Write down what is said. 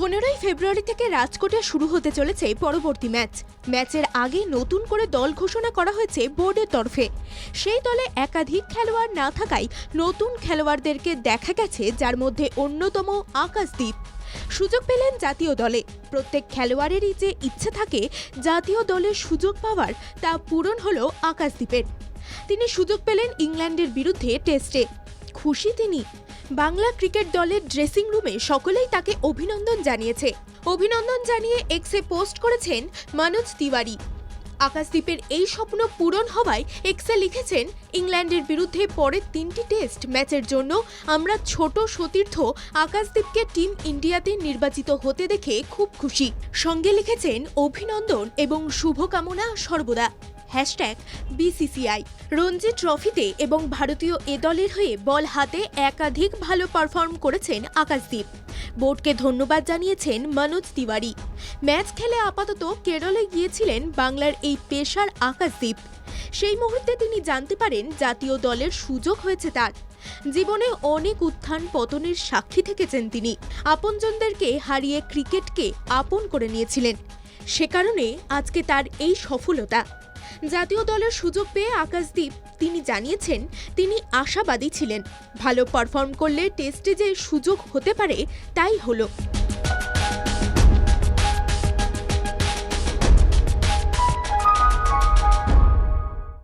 15ই ফেব্রুয়ারি থেকে রাজকোটে শুরু হতে চলেছে পরবর্তী ম্যাচের আগে নতুন করে দল ঘোষণা করা হয়েছে বোর্ডের তরফে। সেই দলে একাধিক খেলোয়াড় না থাকায় নতুন খেলোয়াড়দেরকে দেখা গেছে, যার মধ্যে অন্যতম আকাশদীপ। সুযোগ পেলেন জাতীয় দলে। প্রত্যেক খেলোয়াড়েরই যে ইচ্ছে থাকে জাতীয় দলে সুযোগ পাওয়ার, তা পূরণ হলো আকাশদীপের। তিনি সুযোগ পেলেন ইংল্যান্ডের বিরুদ্ধে টেস্টে। খুশি তিনি। বাংলা ক্রিকেট দলের ড্রেসিং রুমে সকলেই তাকে অভিনন্দন জানিয়েছে। অভিনন্দন জানিয়ে এক্সে পোস্ট করেছেন মনোজ তিওয়ারি। আকাশদীপের এই স্বপ্ন পূরণ হওয়ায় এক্সে লিখেছেন, ইংল্যান্ডের বিরুদ্ধে পরের 3টি টেস্ট ম্যাচের জন্য আমরা ছোট সতীর্থ আকাশদীপকে টিম ইন্ডিয়াতে নির্বাচিত হতে দেখে খুব খুশি। সঙ্গে লিখেছেন অভিনন্দন এবং শুভকামনা সর্বদা। #BCCI। রঞ্জি ট্রফিতে এবং ভারতীয় এ দলের হয়ে বল হাতে একাধিক ভালো পারফর্ম করেছেন আকাশদীপ। বোর্ডকে ধন্যবাদ জানিয়েছেন মনোজ তিওয়ারি। ম্যাচ খেলে আপাতত কেরলে গিয়েছিলেন বাংলার এই পেসার আকাশদীপ। সেই মুহূর্তে তিনি জানতে পারেন জাতীয় দলের সুযোগ হয়েছে তার। জীবনে অনেক উত্থান পতনের সাক্ষী থেকেছেন তিনি। আপনজনদেরকে হারিয়ে ক্রিকেটকে আপন করে নিয়েছিলেন। সে কারণে আজকে তার এই সফলতা। জাতীয় দলের সুযোগ পেয়ে আকাশদীপ তিনি জানিয়েছেন, তিনি আশাবাদী ছিলেন। ভালো পারফর্ম করলে টেস্টে যে সুযোগ হতে পারে তাই হলো।